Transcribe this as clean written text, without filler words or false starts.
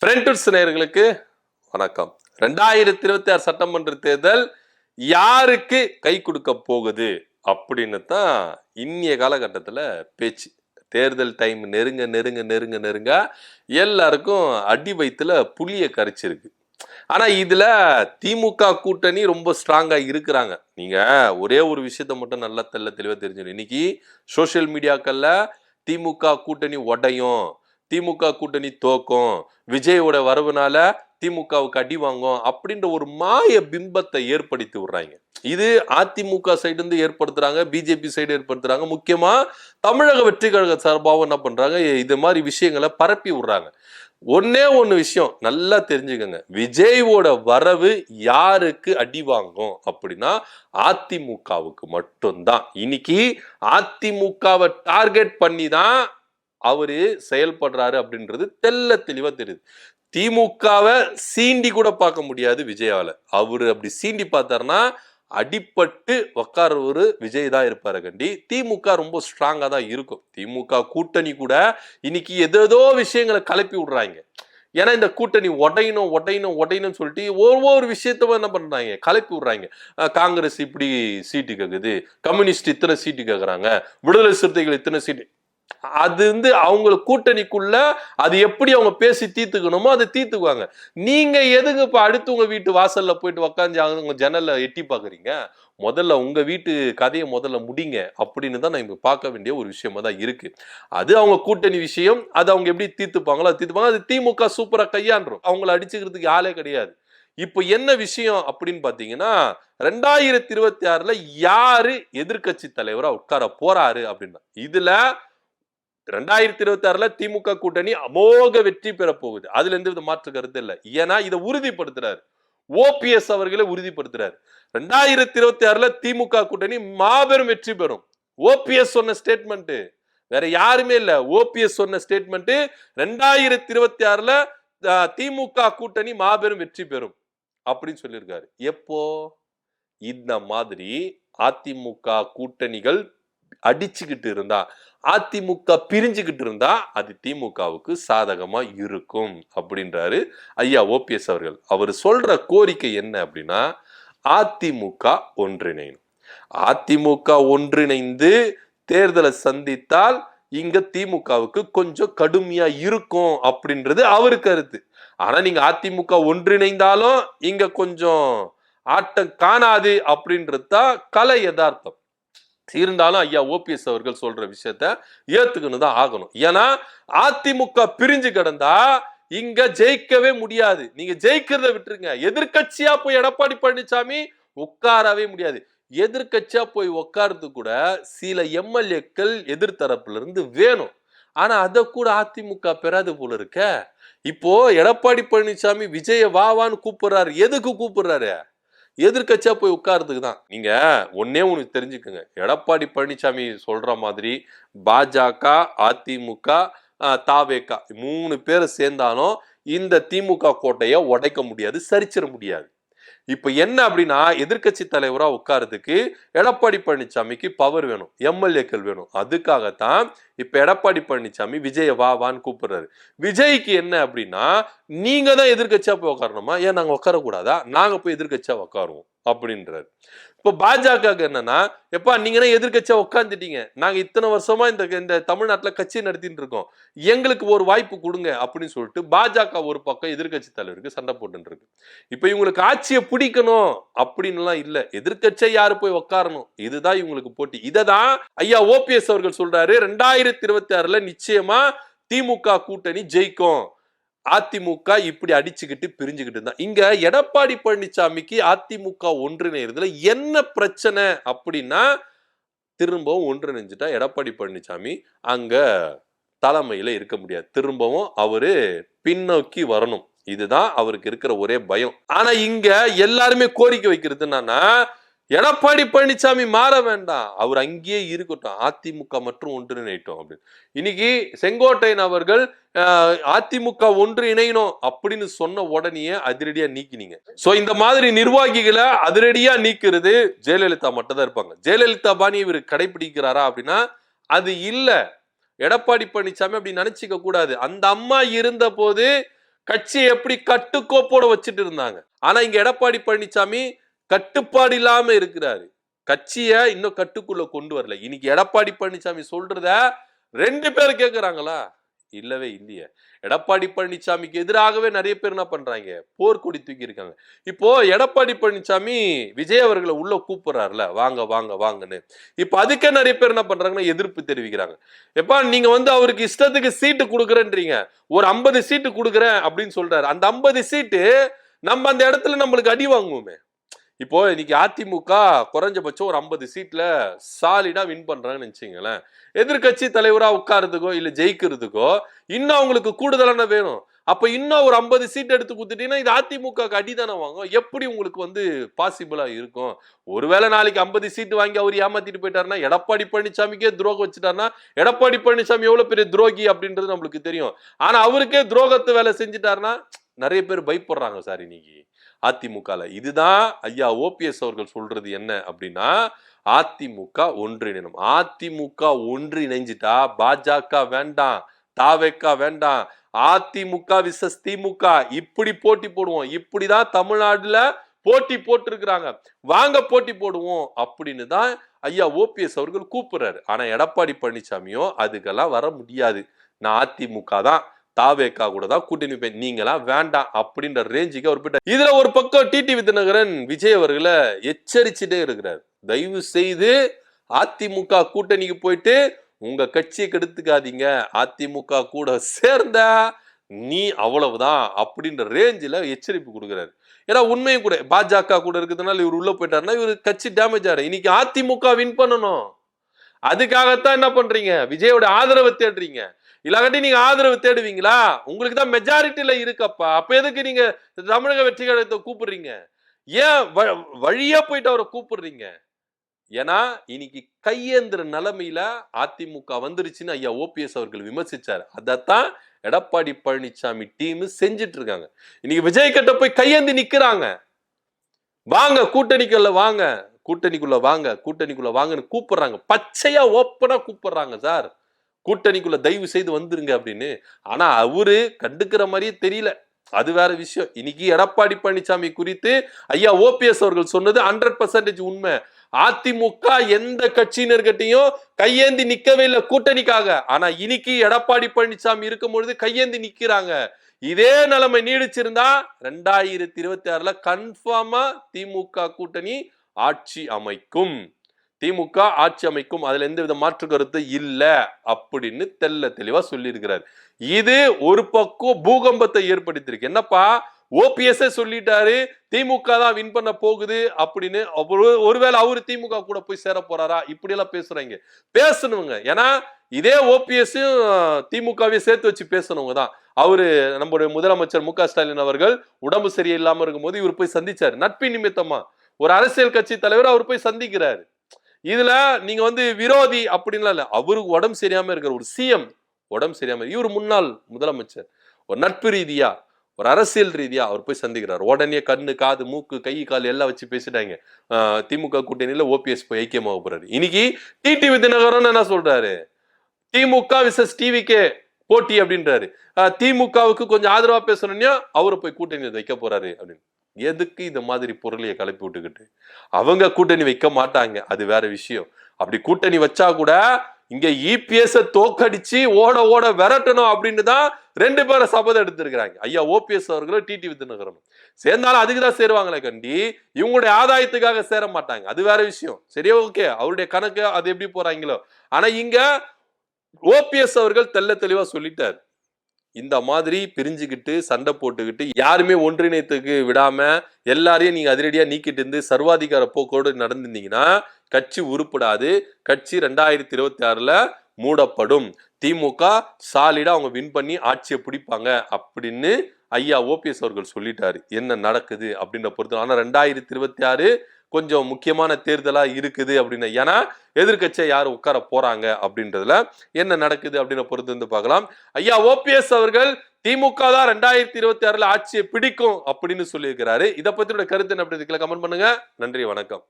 Friends நேயர்களுக்கு வணக்கம். 2026 சட்டமன்ற தேர்தல் யாருக்கு கை கொடுக்க போகுது அப்படின்னு தான் இன்னைய காலகட்டத்தில் பேச்சு. தேர்தல் டைம் நெருங்க நெருங்க நெருங்க நெருங்க எல்லாருக்கும் அடி வயிற்றுல புளிய கரைச்சிருக்கு. ஆனா இதுல திமுக கூட்டணி ரொம்ப ஸ்ட்ராங்கா இருக்கிறாங்க. நீங்க ஒரே ஒரு விஷயத்த மட்டும் நல்லா தெளிவா தெரிஞ்சுக்கணும். இன்னைக்கு சோசியல் மீடியாக்கள்ல திமுக கூட்டணி உடையும், திமுக கூட்டணி தோக்கும், விஜயோட வரவுனால திமுகவுக்கு அடி வாங்கும் அப்படின்ற ஒரு மாய பிம்பத்தை ஏற்படுத்தி விடுறாங்க. இது அதிமுக சைடு இருந்து ஏற்படுத்துறாங்க, பிஜேபி சைடு ஏற்படுத்துறாங்க. முக்கியமா தமிழக வெற்றி கழக சார்பாகவும் என்ன பண்றாங்க, இது மாதிரி விஷயங்களை பரப்பி விடுறாங்க. ஒன்னே ஒண்ணு விஷயம் நல்லா தெரிஞ்சுக்கங்க, விஜயோட வரவு யாருக்கு அடி வாங்கும் அப்படின்னா அதிமுகவுக்கு மட்டும்தான். இன்னைக்கு அதிமுகவை டார்கெட் பண்ணி தான் அவரு செயல்படுறாரு அப்படின்றது தெளிவா தெரியுது. திமுகவை சீண்டி கூட பார்க்க முடியாது விஜயால. அவரு அப்படி சீண்டி பார்த்தாருன்னா அடிப்பட்டு உக்காரவரு விஜய் தான் இருப்பாரு கண்டி. திமுக ரொம்ப ஸ்ட்ராங்கா தான் இருக்கும். திமுக கூட்டணி கூட இன்னைக்கு ஏதோ விஷயங்களை கலப்பி விடுறாங்க. ஏன்னா இந்த கூட்டணி உடையணும் சொல்லிட்டு ஒவ்வொரு விஷயத்த என்ன பண்றாங்க, கலப்பி விடுறாங்க. காங்கிரஸ் இப்படி சீட்டு கேக்குது, கம்யூனிஸ்ட் இத்தனை சீட்டு கேக்குறாங்க, விடுதலை சிறுத்தைகள் இத்தனை சீட்டு. அது அவங்க கூட்டணிக்குள்ள அது எப்படி அவங்க பேசி தீர்த்துக்கணுமோ அதை தீர்த்துக்குவாங்க. நீங்க எதுக்கு இப்ப அடுத்தவங்க வீட்டு வாசல்ல போயிட்டு உக்காந்து அவங்க ஜன்னல்ல எட்டி பாக்குறீங்க? முதல்ல உங்க வீட்டு கதையை முதல்ல முடிங்க அப்படின்னு தான் நான் இப்ப பார்க்க வேண்டிய ஒரு விஷயமா தான் இருக்கு. அது அவங்க கூட்டணி விஷயம், அது அவங்க எப்படி தீர்த்துப்பாங்களோ தீர்த்துப்பாங்க. அது திமுக சூப்பரா கையாண்டுரும். அவங்களை அடிச்சுக்கிறதுக்கு ஆளே கிடையாது. இப்போ என்ன விஷயம் அப்படின்னு பாத்தீங்கன்னா, 2026ல யாரு எதிர்கட்சி தலைவரா உட்கார போறாரு அப்படின்னா, இதுல 2026ல திமுக கூட்டணி அமோக வெற்றி பெற போகுது. அதுல எந்த மாற்று கருத்து இல்லை. ஏன்னா இதை உறுதிப்படுத்துறாரு, ஓபிஎஸ் அவர்களை உறுதிப்படுத்துறாரு. 2026ல திமுக கூட்டணி மாபெரும் வெற்றி பெறும். ஓபிஎஸ் சொன்ன ஸ்டேட்மெண்ட், வேற யாருமே இல்ல. ஓபிஎஸ் சொன்ன ஸ்டேட்மெண்ட் 2026ல திமுக கூட்டணி மாபெரும் வெற்றி பெறும் அப்படின்னு சொல்லியிருக்காரு. எப்போ இந்த மாதிரி அதிமுக கூட்டணிகள் அடிச்சுக்கிட்டு இருந்தா, அதிமுக பிரிஞ்சுக்கிட்டு இருந்தா அது திமுகவுக்கு சாதகமா இருக்கும் அப்படின்றாரு ஐயா ஓபிஎஸ் அவர்கள். அவர் சொல்ற கோரிக்கை என்ன அப்படின்னா, அதிமுக ஒன்றிணையும். அதிமுக ஒன்றிணைந்து தேர்தலை சந்தித்தால் இங்க திமுகவுக்கு கொஞ்சம் கடுமையா இருக்கும் அப்படின்றது அவரு கருத்து. ஆனா நீங்க அதிமுக ஒன்றிணைந்தாலும் இங்க கொஞ்சம் ஆட்டம் காணாது அப்படின்றது தான் கலை யதார்த்தம். இருந்தாலும் ஐயா ஓபிஎஸ் அவர்கள் சொல்ற விஷயத்த ஏத்துக்கணும் தான் ஆகணும். ஏன்னா அதிமுக பிரிஞ்சு கிடந்தா இங்க ஜெயிக்கவே முடியாது. நீங்க ஜெயிக்கிறத விட்டுருங்க, எதிர்கட்சியா போய் எடப்பாடி பழனிசாமி உட்காரவே முடியாது. எதிர்கட்சியா போய் உட்கார்றது கூட சில எம்எல்ஏக்கள் எதிர்த்தரப்புல இருந்து வேணும். ஆனா அத கூட அதிமுக பெறாது போல இருக்க. இப்போ எடப்பாடி பழனிசாமி விஜய வாவான்னு கூப்பிடுறாரு. எதுக்கு கூப்பிடுறாரு? எதிர்கட்சியா போய் உட்கார்றதுக்கு தான். நீங்க ஒன்னே ஒண்ணு தெரிஞ்சுக்கங்க, எடப்பாடி பழனிசாமி சொல்ற மாதிரி பாஜக, அதிமுக, தாவேகா 3 பேரை சேர்ந்தாலும் இந்த திமுக கோட்டையை உடைக்க முடியாது, சரிச்சிட முடியாது. இப்ப என்ன அப்படின்னா, எதிர்கட்சி தலைவரா உட்கார்றதுக்கு எடப்பாடி பழனிசாமிக்கு பவர் வேணும், எம்எல்ஏக்கள் வேணும். அதுக்காகத்தான் இப்ப எடப்பாடி பழனிசாமி விஜய வான்னு கூப்பிடுறாரு. விஜய்க்கு என்ன அப்படின்னா, நீங்க தான் எதிர்கட்சியா போய் உட்காரணுமா, ஏன் நாங்க உட்கார கூடாதா, நாங்க போய் எதிர்கட்சியா உட்காருவோம் அப்படின்றாரு. இப்ப பாஜக என்னன்னா, எப்பா நீங்க எதிர்கட்சியா உட்காந்துட்டீங்க, நாங்க இத்தனை வருஷமா இந்த தமிழ்நாட்டுல கட்சி நடத்திட்டு இருக்கோம், எங்களுக்கு ஒரு வாய்ப்பு கொடுங்க அப்படின்னு சொல்லிட்டு பாஜக ஒரு பக்கம் எதிர்கட்சி தலைவருக்கு சண்டை போட்டு இருக்கு. இப்ப இவங்களுக்கு ஆட்சியை பிடிக்கணும் அப்படின்னு எல்லாம் இல்ல, எதிர்கட்சியா யாரு போய் உட்காரணும், இதுதான் இவங்களுக்கு போட்டி. இததான் ஐயா ஓபிஎஸ் அவர்கள் சொல்றாரு, 2026ல நிச்சயமா திமுக கூட்டணி ஜெயிக்கும், அதிமுக இப்படி அடிச்சுக்கிட்டு பிரிஞ்சுக்கிட்டு இருந்தா. இங்க எடப்பாடி பழனிசாமிக்கு அதிமுக ஒன்றிணைறதுல என்ன பிரச்சனை அப்படின்னா, திரும்பவும் ஒன்றிணைஞ்சிட்டா எடப்பாடி பழனிசாமி அங்க தலைமையில இருக்க முடியாது, திரும்பவும் அவரு பின்னோக்கி வரணும். இதுதான் அவருக்கு இருக்கிற ஒரே பயம். ஆனா இங்க எல்லாருமே கோரிக்கை வைக்கிறது என்னன்னா, எடப்பாடி பழனிசாமி மாற வேண்டாம், அவர் அங்கேயே இருக்கட்டும், அதிமுக மற்றும் ஒன்றிணைட்டோம் அப்படின்னு. இன்னைக்கு செங்கோட்டையன் அவர்கள் அதிமுக ஒன்று இணையணும் அப்படின்னு சொன்ன உடனே அதிரடியா நீக்கினீங்க. சோ இந்த மாதிரி நிர்வாகிகளை அதிரடியா நீக்கிறது ஜெயலலிதா மட்டும் தான் இருப்பாங்க. ஜெயலலிதா பாணி இவர் கடைபிடிக்கிறாரா அப்படின்னா அது இல்ல. எடப்பாடி பழனிசாமி அப்படி நினைச்சுக்க கூடாது. அந்த அம்மா இருந்த போது கட்சியை எப்படி கட்டுக்கோப்போட வச்சுட்டு இருந்தாங்க. ஆனா இங்க எடப்பாடி பழனிசாமி கட்டுப்பாடு இல்லாம இருக்கிறாரு. கட்சிய இன்னும் கட்டுக்குள்ள கொண்டு வரல. இன்னைக்கு எடப்பாடி பழனிசாமி சொல்றத 2 பேர் கேக்குறாங்களா? இல்லவே இல்லையே. எடப்பாடி பழனிசாமிக்கு எதிராகவே நிறைய பேர் என்ன பண்றாங்க? போர்க்கொடி தூக்கி இருக்காங்க. இப்போ எடப்பாடி பழனிசாமி விஜய் அவர்களை உள்ள கூப்பிடுறாருல, வாங்க வாங்க வாங்கன்னு. இப்ப அதுக்கே நிறைய பேர் என்ன பண்றாங்கன்னா எதிர்ப்பு தெரிவிக்கிறாங்க. எப்பா நீங்க அவருக்கு இஷ்டத்துக்கு சீட்டு கொடுக்குறேன்றீங்க. ஒரு 50 சீட்டு கொடுக்குறேன் அப்படின்னு சொல்றாரு. அந்த 50 சீட்டு நம்ம அந்த இடத்துல நம்மளுக்கு அடி வாங்குவோமே. இப்போ இன்னைக்கு அதிமுக குறைஞ்சபட்சம் ஒரு 50 சீட்ல சாலிடா வின் பண்றாங்கன்னு நினைச்சீங்களேன். எதிர்கட்சி தலைவரா உட்கார்றதுக்கோ இல்ல ஜெயிக்கிறதுக்கோ இன்னும் அவங்களுக்கு கூடுதலான வேணும். அப்ப இன்னும் ஒரு 50 சீட் எடுத்து கொடுத்துட்டீங்கன்னா இது அதிமுக அடிதானே வாங்கும். எப்படி உங்களுக்கு பாசிபிளா இருக்கும்? ஒருவேளை நாளைக்கு 50 சீட் வாங்கி அவர் ஏமாத்திட்டு போயிட்டாருன்னா எடப்பாடி பழனிசாமிக்கே துரோகம் வச்சுட்டாருன்னா எடப்பாடி பழனிசாமி எவ்வளவு பெரிய துரோகி அப்படின்றது நம்மளுக்கு தெரியும். ஆனா அவருக்கே துரோகத்தை வேலை செஞ்சுட்டாருன்னா நிறைய பேர் பயப்படுறாங்க சார் இன்னைக்கு அதிமுகல. இதுதான் ஐயா ஓபிஎஸ் அவர்கள் சொல்றது என்ன அப்படின்னா அதிமுக ஒன்றிணைணும். அதிமுக ஒன்றிணைஞ்சிட்டா பாஜக வேண்டாம், தாவேக்கா வேண்டாம், அதிமுக விசஸ் திமுக இப்படி போட்டி போடுவோம். இப்படிதான் தமிழ்நாடுல போட்டி போட்டு இருக்கிறாங்க. வாங்க போட்டி போடுவோம் அப்படின்னு தான் ஐயா ஓபிஎஸ் அவர்கள் கூப்பிடுறாரு. ஆனா எடப்பாடி பழனிசாமியோ அதுக்கெல்லாம் வர முடியாது. நான் அதிமுக தான், தாவேக்கா கூட தான் கூட்டணி வைப்பேன், நீங்களாம் வேண்டாம் அப்படின்ற ரேஞ்சுக்கு அவர் போயிட்டார். இதுல ஒரு பக்கம் டிடிவி தினகரன் விஜய் அவர்களை எச்சரிச்சுட்டே இருக்கிறார். தயவு செய்து அதிமுக கூட்டணிக்கு போயிட்டு உங்க கட்சியை கெடுத்துக்காதீங்க, அதிமுக கூட சேர்ந்த நீ அவ்வளவுதான் அப்படின்ற ரேஞ்சில எச்சரிப்பு கொடுக்கிறாரு. ஏன்னா உண்மையும் கூட பாஜக கூட இருக்கிறதுனால இவர் உள்ள போயிட்டாருன்னா இவர் கட்சி டேமேஜ் ஆறு. இன்னைக்கு அதிமுக வின் பண்ணணும். அதுக்காகத்தான் என்ன பண்றீங்க? விஜயோட ஆதரவை தேடுறீங்க. இல்லாட்டி நீங்க ஆதரவு தேடுவீங்களா? உங்களுக்கு தான் மெஜாரிட்டில இருக்கப்பா. அப்ப எதுக்கு நீங்க தமிழக வெற்றி கழகத்தை கூப்பிடுறீங்க? ஏன் வழியா போயிட்டு அவரை கூப்பிடுறீங்க? ஏன்னா இன்னைக்கு கையேந்திர நிலைமையில அதிமுக வந்துருச்சுன்னு ஐயா ஓபிஎஸ் அவர்கள் விமர்சிச்சார். அதத்தான் எடப்பாடி பழனிசாமி டீம் செஞ்சிட்டு இருக்காங்க. இன்னைக்கு விஜய் கிட்ட போய் கையேந்தி நிக்கிறாங்க. வாங்க கூட்டணிக்குள்ள வாங்க, கூட்டணிக்குள்ள வாங்க, கூட்டணிக்குள்ள வாங்கன்னு கூப்பிடுறாங்க. பச்சையா ஓப்பனா கூப்பிடுறாங்க சார். கூட்டணிக்குள்ள தயவு செய்து வந்துருங்க அப்படின்னு. ஆனா அவரு கண்டுக்கிற மாதிரியே தெரியல. அது வேற விஷயம். இன்னைக்கு எடப்பாடி பழனிசாமி குறித்து ஐயா ஓபிஎஸ் அவர்கள் சொன்னது 100% உண்மை. அதிமுக எந்த கட்சியினர்கிட்டையும் கையேந்தி நிக்கவே இல்லை கூட்டணிக்காக. ஆனா இன்னைக்கு எடப்பாடி பழனிசாமி இருக்கும் பொழுது கையேந்தி நிக்கிறாங்க. இதே நிலைமை நீடிச்சிருந்தா 2026 கன்ஃபார்மா திமுக கூட்டணி ஆட்சி அமைக்கும். திமுக ஆட்சி அமைக்கும். அதுல எந்த வித மாற்று கருத்து இல்ல அப்படின்னு தெளிவா சொல்லி இருக்கிறார். இது ஒரு பக்கம் பூகம்பத்தை ஏற்படுத்தியிருக்கு. என்னப்பா ஓபிஎஸ் சொல்லிட்டாரு திமுக தான் வின் பண்ண போகுது அப்படின்னு. ஒருவேளை அவரு திமுக கூட போய் சேர போறாரா? இப்படி எல்லாம் பேசுறாங்க. பேசணுங்க. ஏன்னா இதே ஓபிஎஸ் திமுகவே சேர்த்து வச்சு பேசணுங்க தான். அவரு நம்முடைய முதலமைச்சர் மு க ஸ்டாலின் அவர்கள் உடம்பு சரியில்லாம இருக்கும்போது இவர் போய் சந்திச்சாரு. நட்பின் நிமித்தமா ஒரு அரசியல் கட்சி தலைவர் அவர் போய் சந்திக்கிறாரு. இதுல நீங்க விரோதி அப்படின்லாம் இல்ல. அவருக்கு உடம்பு சரியாம இருக்கிற ஒரு சிஎம் உடம்பு சரியாம, இவர் முன்னாள் முதலமைச்சர், ஒரு நட்பு ரீதியா ஒரு அரசியல் ரீதியா அவர் போய் சந்திக்கிறார். உடனே கண்ணு காது மூக்கு கை கால் எல்லாம் வச்சு பேசிட்டாங்க. திமுக கூட்டணியில ஓபிஎஸ் போய் ஐக்கியமாக போறாரு. இன்னைக்கு டிடிவி தினகரன் என்ன சொல்றாரு? திமுக விசஸ் டிவிகே போட்டி அப்படின்றாரு. திமுகவுக்கு கொஞ்சம் ஆதரவா பேசணும்னா அவரை போய் கூட்டணி வைக்க போறாரு அப்படின்னு. எதுக்கு இந்த மாதிரி பொருளையை கிளப்பி விட்டுக்கிட்டு? அவங்க கூட்டணி வைக்க மாட்டாங்க, அது வேற விஷயம். அப்படி கூட்டணி வச்சா கூட இங்க இபிஎஸ் தோக்கடிச்சு ஓட ஓட விரட்டணும் அப்படின்னு தான் 2 பேரை சபதம் எடுத்திருக்கிறாங்க. ஐயா ஓபிஎஸ் அவர்களும் டிடிவி தினகரனும் சேர்ந்தாலும் அதுக்குதான் சேருவாங்களே கண்டி, இவங்களுடைய ஆதாயத்துக்காக சேர மாட்டாங்க. அது வேற விஷயம். சரியா, ஓகே, அவருடைய கணக்கு அது எப்படி போறாங்களோ. ஆனா இங்க ஓபிஎஸ் அவர்கள் தெளிவா சொல்லிட்டார். இந்த மாதிரி பிரிஞ்சுக்கிட்டு சண்டை போட்டுக்கிட்டு யாருமே ஒன்றிணைத்துக்கு விடாம எல்லாரையும் நீங்க அதிரடியா நீக்கிட்டு இருந்து சர்வாதிகார போக்கோடு நடந்திருந்தீங்கன்னா கட்சி உருப்படாது. கட்சி 2026 மூடப்படும். திமுக சாலிடா அவங்க வின் பண்ணி ஆட்சியை பிடிப்பாங்க அப்படின்னு ஐயா ஓபிஎஸ் அவர்கள் சொல்லிட்டாரு. என்ன நடக்குது அப்படின்ற பொறுத்து. ஆனா 2026 கொஞ்சம் முக்கியமான தேர்தலா இருக்குது அப்படின்னு. ஏன்னா எதிர்கட்சியை யாரு உட்கார போறாங்க அப்படின்றதுல என்ன நடக்குது அப்படின்னு பொறுத்து பார்க்கலாம். ஐயா ஓபிஎஸ் அவர்கள் திமுக தான் 2026 ஆட்சியை பிடிக்கும் அப்படின்னு சொல்லியிருக்கிறாரு. இதை பத்தியோட கருத்து என்ன அப்படி கமெண்ட் பண்ணுங்க. நன்றி, வணக்கம்.